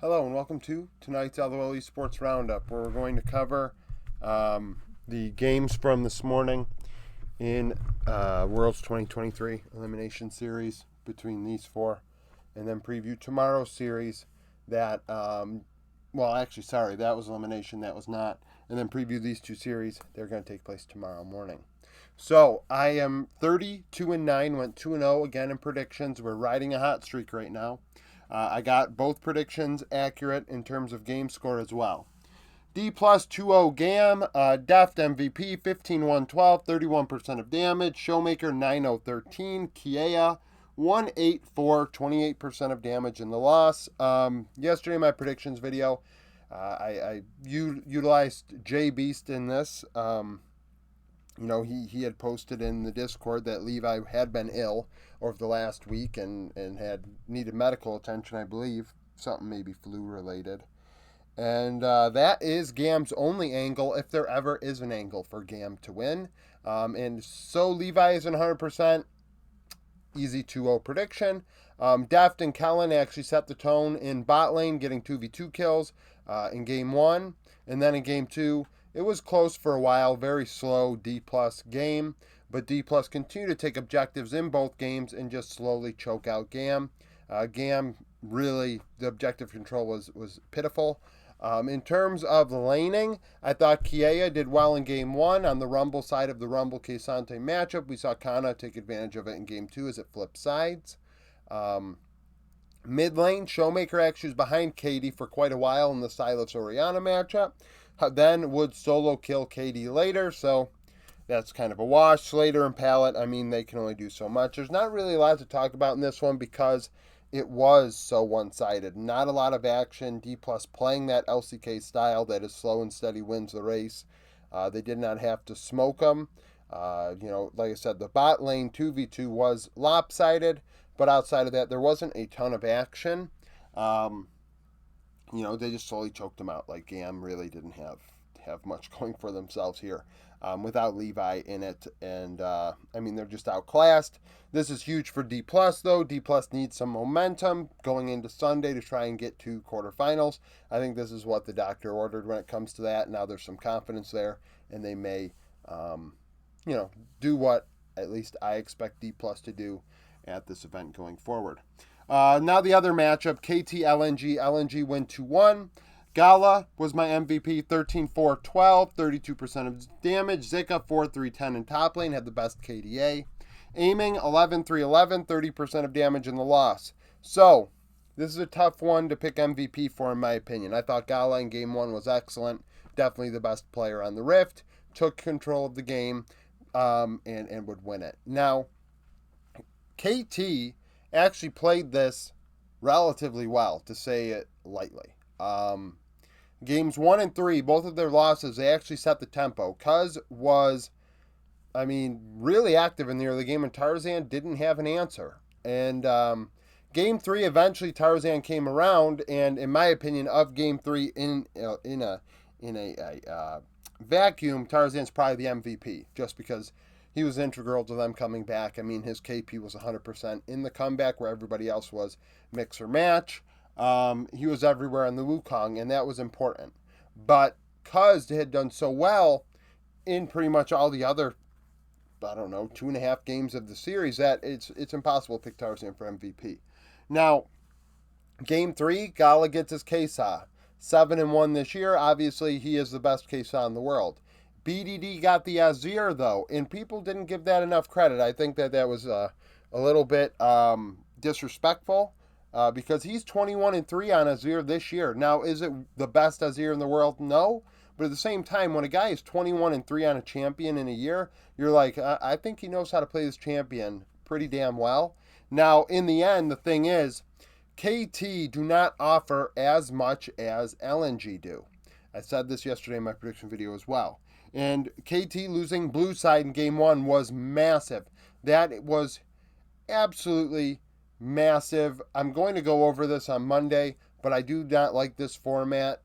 Hello and welcome to tonight's LOL Esports Roundup, where we're going to cover the games from this morning in Worlds 2023 Elimination Series between these four, and then preview tomorrow's series that, that was Elimination, that was not, and then preview these two series. They're going to take place tomorrow morning. So I am 32-9, went 2-0 again in predictions. We're riding a hot streak right now. I got both predictions accurate in terms of game score as well. D plus 2-0 Gam, Deft MVP 15-1-12, 31% of damage. Showmaker 9-0-13, Kiea 1-8-4, 28% of damage in the loss. Yesterday in my predictions video, I utilized J Beast in this. He had posted in the Discord that Levi had been ill over the last week and had needed medical attention, I believe. Something maybe flu related. And that is Gam's only angle, if there ever is an angle for Gam to win. And so Levi isn't 100%. Easy 2-0 prediction. Deft and Kellen actually set the tone in bot lane, getting 2v2 kills in game 1. And then in game 2, it was close for a while, very slow D+ game, but D+ continued to take objectives in both games and just slowly choke out Gam. Gam, really, the objective control was pitiful. In terms of laning, I thought Kiea did well in game 1 on the Rumble side of the Rumble K'Sante matchup. We saw Kana take advantage of it in game 2 as it flipped sides. Mid lane, Showmaker actually was behind KD for quite a while in the Silas-Oriana matchup. Then would solo kill KD later, so that's kind of a wash. Slater and Pallet, they can only do so much. There's not really a lot to talk about in this one because it was so one-sided. Not a lot of action. D+ playing that LCK style that is slow and steady wins the race. They did not have to smoke them. Like I said, the bot lane 2v2 was lopsided, but outside of that, there wasn't a ton of action. They just slowly choked them out. Like Gam really didn't have much going for themselves here without Levi in it. And, they're just outclassed. This is huge for D+, though. D+ needs some momentum going into Sunday to try and get to quarterfinals. I think this is what the doctor ordered when it comes to that. Now there's some confidence there, and they may, do what at least I expect D+ to do at this event going forward. Now the other matchup, KT LNG. LNG win 2-1. Gala was my MVP, 13-4-12, 32% of damage. Zika 4-3-10 in top lane, had the best KDA. Aiming 11-3-11, 30% of damage in the loss. So, this is a tough one to pick MVP for, in my opinion. I thought Gala in game 1 was excellent. Definitely the best player on the Rift. Took control of the game and would win it. Now, KT actually played this relatively well, to say it lightly. Games 1 and 3, both of their losses, they actually set the tempo. Cuz was, really active in the early game, and Tarzan didn't have an answer. And game 3, eventually Tarzan came around, and in my opinion, of game 3 in a vacuum, Tarzan's probably the MVP, just because he was integral to them coming back. His KP was 100% in the comeback where everybody else was mix or match. He was everywhere in the Wukong, and that was important. But Cuz had done so well in pretty much all the other, 2.5 games of the series that it's impossible to pick Tarzan for MVP. Now, game 3, Gala gets his Kesa. 7-1 this year. Obviously, he is the best Kesa in the world. BDD got the Azir, though, and people didn't give that enough credit. I think that was a little bit disrespectful because he's 21-3 on Azir this year. Now, is it the best Azir in the world? No. But at the same time, when a guy is 21-3 on a champion in a year, you're like, I think he knows how to play this champion pretty damn well. Now, in the end, the thing is, KT do not offer as much as LNG do. I said this yesterday in my prediction video as well. And KT losing blue side in game 1 was massive. That was absolutely massive. I'm going to go over this on Monday, but I do not like this format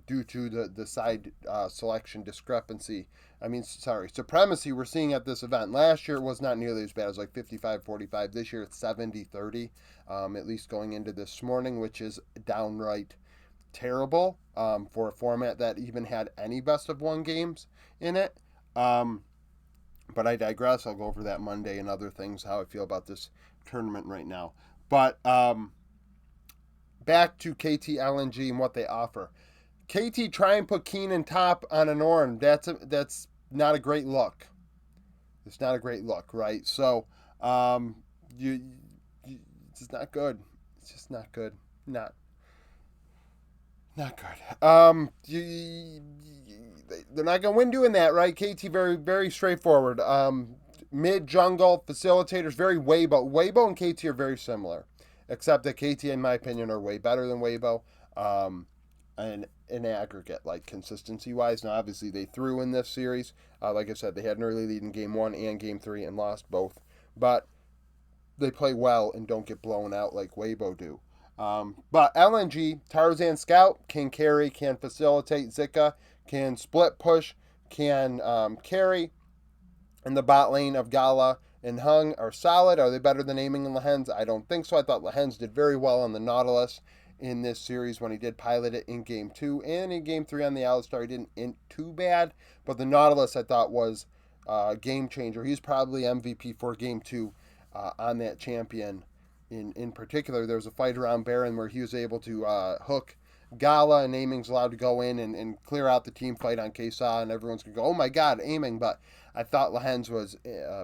due to the side selection discrepancy supremacy we're seeing at this event. Last year it was not nearly as bad. It was like 55-45. This year it's 70-30, at least going into this morning, which is downright terrible for a format that even had any best of one games in it. But I digress. I'll go over that Monday and other things, how I feel about this tournament right now. But back to KT LNG and what they offer. KT try and put Keenan top on an Orn. That's not a great look. It's not a great look, right? So, it's just not good. It's just not good. Not good. They're not going to win doing that, right? KT very, very straightforward. Mid jungle facilitators, very Weibo. Weibo and KT are very similar, except that KT, in my opinion, are way better than Weibo. And in aggregate, like consistency wise. Now, obviously, they threw in this series. Like I said, they had an early lead in game 1 and game 3 and lost both. But they play well and don't get blown out like Weibo do. But LNG, Tarzan Scout, can carry, can facilitate. Zika can split push, can carry. And the bot lane of Gala and Hung are solid. Are they better than Aiming and Lehens? I don't think so. I thought Lehens did very well on the Nautilus in this series when he did pilot it in game 2 and in game 3 on the Alistar. He didn't too bad, but the Nautilus I thought was a game changer. He's probably MVP for game 2 on that champion. In particular, there was a fight around Baron where he was able to hook Gala, and Aiming's allowed to go in and clear out the team fight on Kesa, and everyone's going to go, oh my god, Aiming. But I thought Lehens was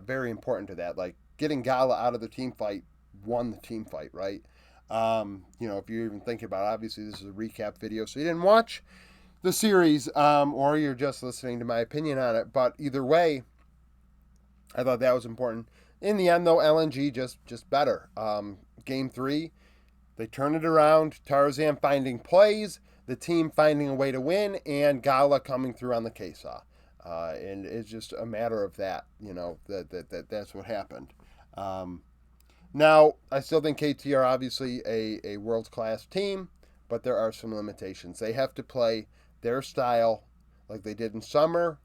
very important to that. Like, getting Gala out of the team fight won the team fight, right? If you're even thinking about it, obviously this is a recap video, so you didn't watch the series, or you're just listening to my opinion on it. But either way, I thought that was important. In the end, though, LNG just better. Game 3, they turn it around. Tarzan finding plays, the team finding a way to win, and Gala coming through on the Kesa. And it's just a matter of that, that's what happened. Now, I still think KT are obviously a world-class team, but there are some limitations. They have to play their style like they did in summer,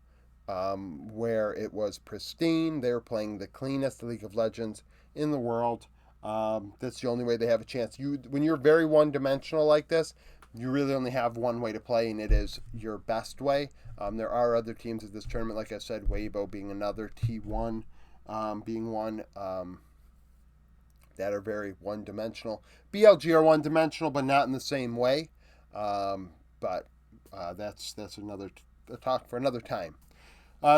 where it was pristine. They were playing the cleanest League of Legends in the world. That's the only way they have a chance. When you're very one-dimensional like this, you really only have one way to play, and it is your best way. There are other teams at this tournament, like I said, Weibo being another, T1 being one, that are very one-dimensional. BLG are one-dimensional, but not in the same way. But that's another talk for another time.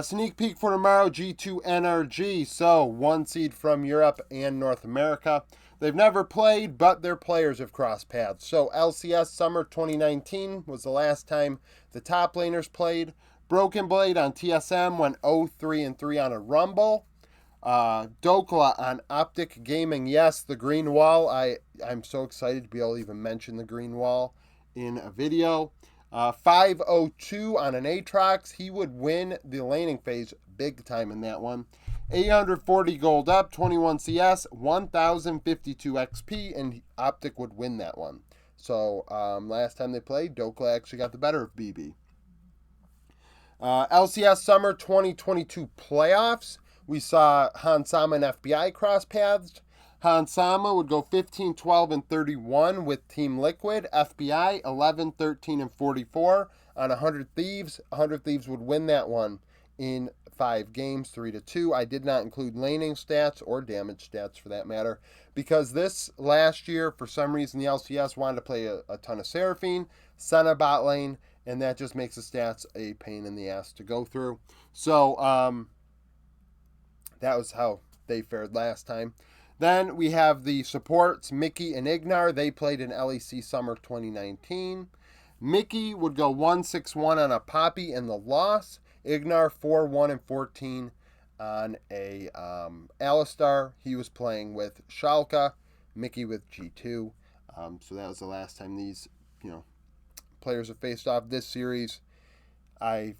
Sneak peek for tomorrow, G2 NRG. So, 1 seed from Europe and North America. They've never played, but their players have crossed paths. So, LCS Summer 2019 was the last time the top laners played. Broken Blade on TSM went 0-3-3 on a Rumble. Dokla on Optic Gaming. Yes, the green wall. I'm so excited to be able to even mention the green wall in a video. 502 on an Aatrox. He would win the laning phase big time in that one. 840 gold up, 21 CS, 1052 XP, and Optic would win that one. So last time they played, Dokla actually got the better of BB. LCS Summer 2022 playoffs. We saw Hansama and FBI cross paths. Hansama would go 15, 12, and 31 with Team Liquid. FBI 11, 13, and 44 on 100 Thieves. 100 Thieves would win that one in 5 games, 3-2. I did not include laning stats or damage stats for that matter, because this last year, for some reason, the LCS wanted to play a ton of Seraphine, Senna bot lane, and that just makes the stats a pain in the ass to go through. So, that was how they fared last time. Then we have the supports, Mickey and Ignar. They played in LEC Summer 2019. Mickey would go 1-6-1 on a Poppy in the loss. Ignar 4-1 and 14 on a Alistar. He was playing with Schalke. Mickey with G2. So that was the last time these players have faced off this series. I'm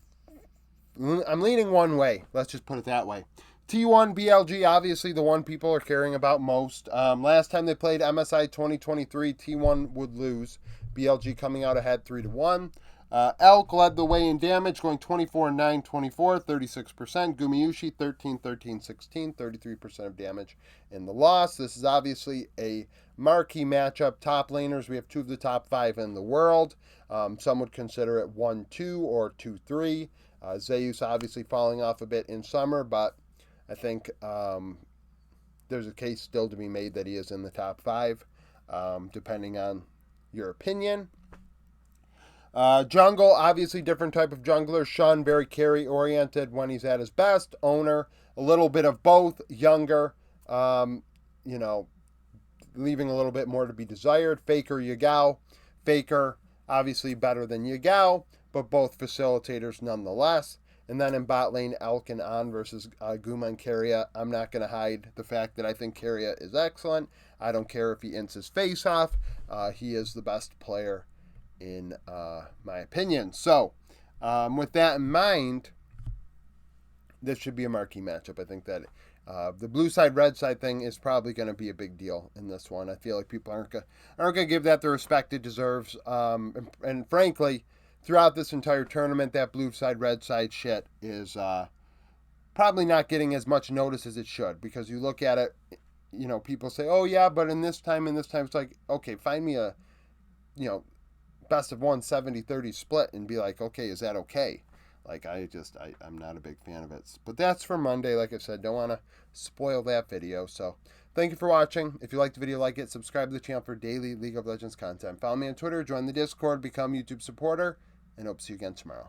leaning one way. Let's just put it that way. T1 BLG, obviously the one people are caring about most. Last time they played MSI 2023, T1 would lose. BLG coming out ahead 3-1. Elk led the way in damage, going 24-9, 24, 36%. Gumayushi 13, 13, 16, 33% of damage in the loss. This is obviously a marquee matchup. Top laners, we have 2 of the top 5 in the world. Some would consider it 1-2 or 2-3. Zeus obviously falling off a bit in summer, but I think there's a case still to be made that he is in the top 5, depending on your opinion. Jungle, obviously different type of jungler. Shun, very carry oriented when he's at his best. Owner, a little bit of both. Younger, leaving a little bit more to be desired. Faker, Yagao. Faker, obviously better than Yagao, but both facilitators nonetheless. And then in bot lane, Elk and An versus Guma and Keria. I'm not going to hide the fact that I think Keria is excellent. I don't care if he ints his face off. He is the best player in my opinion. So, with that in mind, this should be a marquee matchup. I think that the blue side, red side thing is probably going to be a big deal in this one. I feel like people aren't going to give that the respect it deserves. And frankly, throughout this entire tournament, that blue side, red side shit is probably not getting as much notice as it should, because you look at it, people say, oh yeah, but in this time, it's like, okay, find me a, best of 1 70-30 split and be like, okay, is that okay? Like, I'm not a big fan of it. But that's for Monday. Like I said, don't want to spoil that video. So thank you for watching. If you liked the video, like it, subscribe to the channel for daily League of Legends content. Follow me on Twitter, join the Discord, become a YouTube supporter, and hope to see you again tomorrow.